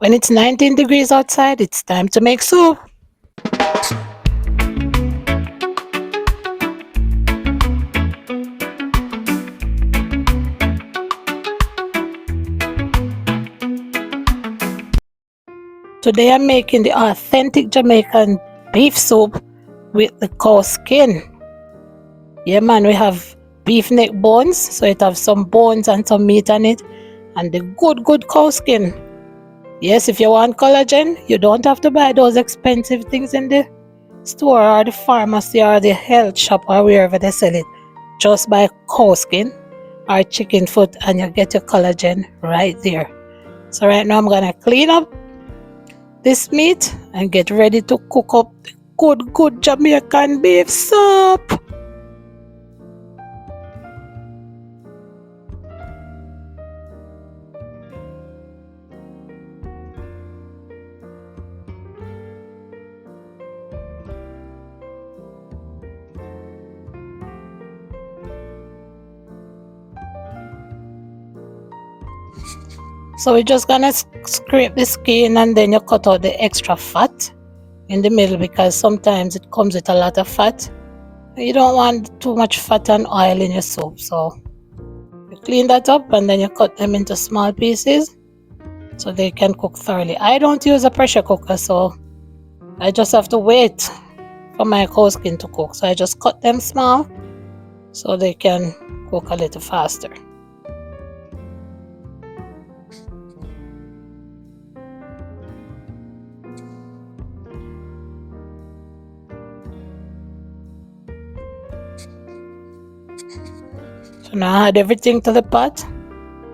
When it's 19 degrees outside, it's time to make soup. Today I'm making the authentic Jamaican beef soup with the cow skin. Yeah man, we have beef neck bones, so it have some bones and some meat on it, and the good cow skin. Yes, if you want collagen, you don't have to buy those expensive things in the store or the pharmacy or the health shop or wherever they sell it. Just buy cow skin or chicken foot and you get your collagen right there. So right now I'm gonna clean up this meat and get ready to cook up the good Jamaican beef soup. So we're just gonna scrape the skin and then you cut out the extra fat in the middle, because sometimes it comes with a lot of fat. You don't want too much fat and oil in your soup, so you clean that up and then you cut them into small pieces so they can cook thoroughly. I don't use a pressure cooker, so I just have to wait for my cow skin to cook. So I just cut them small so they can cook a little faster. So now I add everything to the pot,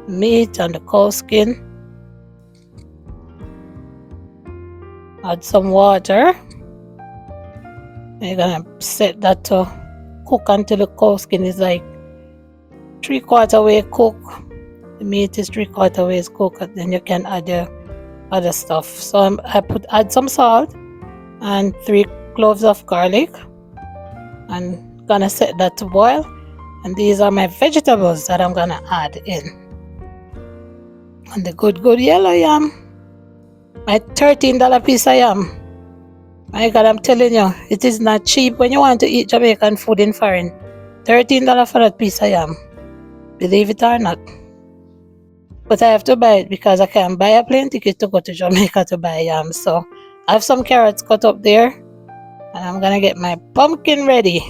meat and the cow skin. Add some water. You're gonna set that to cook until the cow skin is like 3/4 way cooked. The meat is 3/4 ways cooked. Then you can add your other stuff. So add some salt and 3 cloves of garlic, and gonna set that to boil. And these are my vegetables that I'm gonna add in. And the good yellow yam. My $13 piece of yam. My God, I'm telling you, it is not cheap when you want to eat Jamaican food in foreign. $13 for that piece of yam. Believe it or not. But I have to buy it because I can't buy a plane ticket to go to Jamaica to buy yam. So I have some carrots cut up there. And I'm gonna get my pumpkin ready.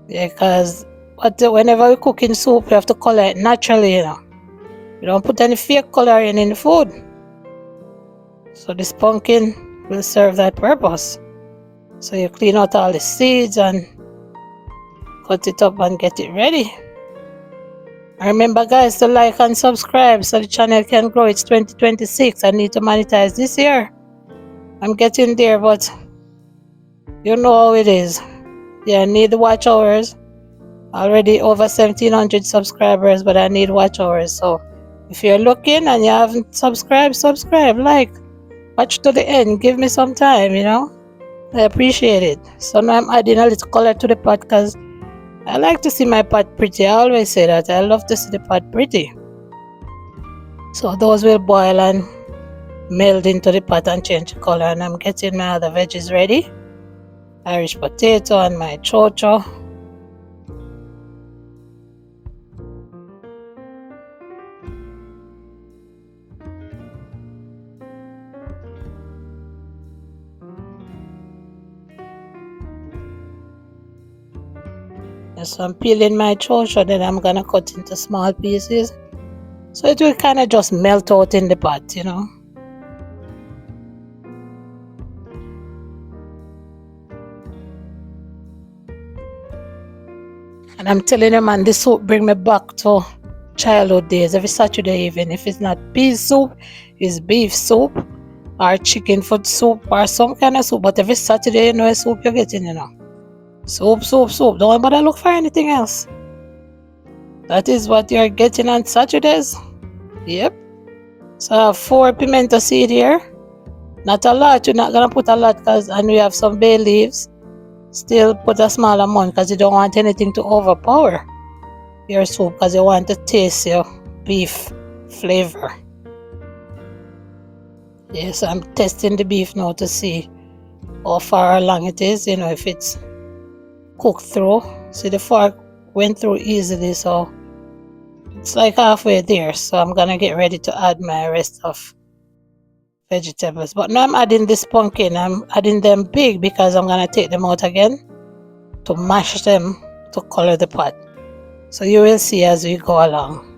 Yeah, because whenever we cook in soup, we have to color it naturally, you know. We don't put any fake coloring in the food. So this pumpkin will serve that purpose. So you clean out all the seeds and cut it up and get it ready. And remember guys, to like and subscribe so the channel can grow. It's 2026. I need to monetize this year. I'm getting there, but you know how it is. Yeah, I need the watch hours. Already over 1,700 subscribers, but I need watch hours. So if you're looking and you haven't subscribed, subscribe, like, watch to the end. Give me some time, you know. I appreciate it. So now I'm adding a little color to the pot because I like to see my pot pretty. I always say that. I love to see the pot pretty. So those will boil and meld into the pot and change the color. And I'm getting my other veggies ready. Irish potato and my chocho. So I'm peeling my chocho, then I'm gonna cut into small pieces so it will kind of just melt out in the pot, you know. And I'm telling you man, this soup bring me back to childhood days. Every Saturday even, if it's not pea soup, it's beef soup or chicken foot soup or some kind of soup. But every Saturday, you know a soup you're getting, you know. Soup. Don't bother look for anything else. That is what you're getting on Saturdays. Yep. So I have 4 pimento seed here. Not a lot. You're not gonna put a lot and we have some bay leaves. Still put a small amount because you don't want anything to overpower your soup, because you want to taste your beef flavor. Yes, I'm testing the beef now to see how far along it is, you know, if it's cooked through. See, the fork went through easily, so it's like halfway there. So I'm gonna get ready to add my rest of vegetables. But now I'm adding this pumpkin. I'm adding them big because I'm gonna take them out again to mash them to color the pot. So you will see as we go along.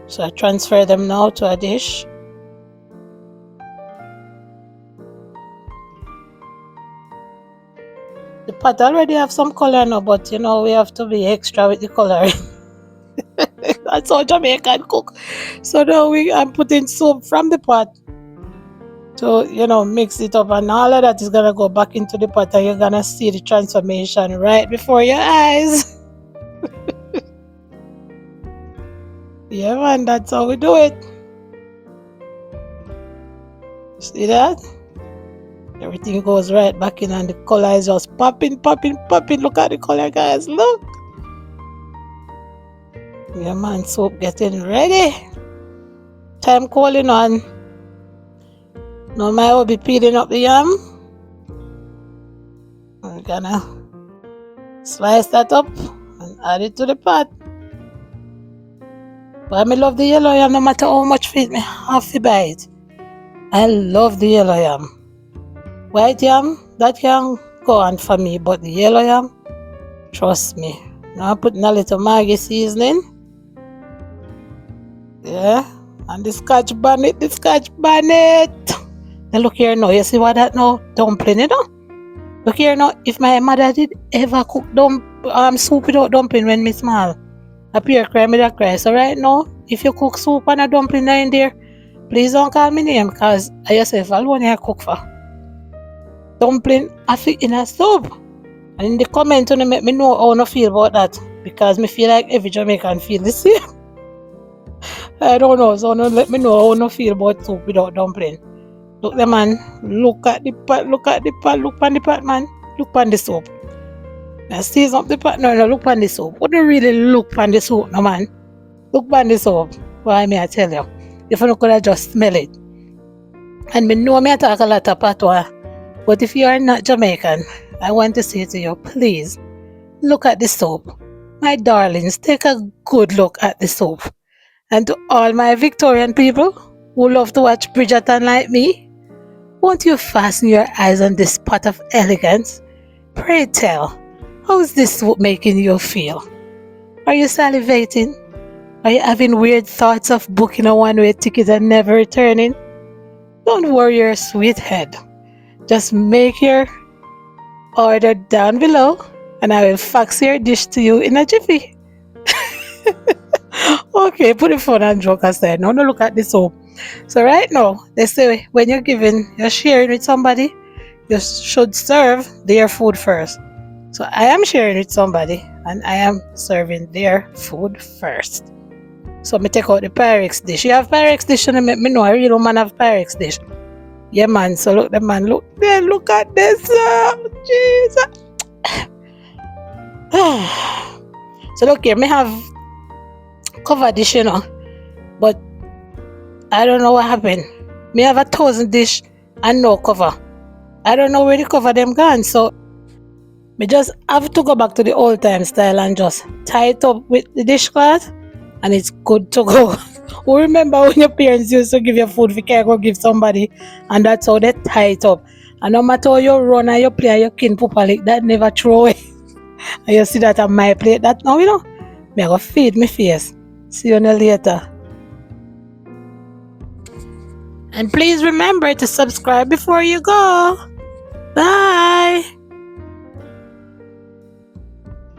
So I transfer them now to a dish. The pot already have some color now, but you know, we have to be extra with the coloring. That's how Jamaican cook. So now I'm putting soup from the pot to, you know, mix it up, and all of that is gonna go back into the pot, and you're gonna see the transformation right before your eyes. Yeah, man, that's how we do it. See that? Everything goes right back in, and the color is just popping, popping, popping. Look at the color, guys. Look. Yeah, man, soup getting ready. Time calling on. Now I will be peeling up the yam. I'm gonna slice that up and add it to the pot. But I love the yellow yam, no matter how much feed me have to buy it. I love the yellow yam. White yam, that can go on for me, but the yellow yam, trust me. Now I'm putting a little Maggi seasoning. Yeah, and the scotch bonnet, Now look here now, you see what that now? Dumpling, you know? Look here now, if my mother did ever cook soup without dumpling when me small, a pure cry, me that cry. So right now, if you cook soup and a dumpling in there, please don't call me name, because I yourself alone I cook for. Dumpling I fit in a soup. And in the comment, you make me know how I feel about that, because me feel like every Jamaican feel the same. I don't know, so no, let me know how I feel about soup without dumpling. Look the man, look at the pot, look on the pot, man. Look on the soup. Now season up the pot, no, look on the soup. What do you really look on the soup, no man? Look on the soup. Why may I tell you? If you could have just smell it. And me know me I talk a lot of patois, but if you are not Jamaican, I want to say to you, please, look at the soup. My darlings, take a good look at the soup. And to all my Victorian people who love to watch Bridgerton like me, won't you fasten your eyes on this pot of elegance? Pray tell, how's this soup making you feel? Are you salivating? Are you having weird thoughts of booking a one-way ticket and never returning? Don't worry your sweet head. Just make your order down below and I will fax your dish to you in a jiffy. Okay, put the fun and joke aside. Now look at the soup. So right now, they say when you're sharing with somebody, you should serve their food first. So I am sharing with somebody and I am serving their food first. So me take out the Pyrex dish. You have Pyrex dish and me know I really man have Pyrex dish. Yeah man, so look the man, look there, look at this. Jesus. So look here, me have cover dish, you know, but I don't know what happened. Me have 1,000 dish and no cover. I don't know where the cover them gone, so me just have to go back to the old time style and just tie it up with the dishcloth and it's good to go. Who remember when your parents used to give you food if you can't go give somebody, and that's how they tie it up. And no matter how you run and you play and you kin pupa like that never throw away. And you see that on my plate, that now you know, me I go feed my face. See you later. And please remember to subscribe before you go. Bye.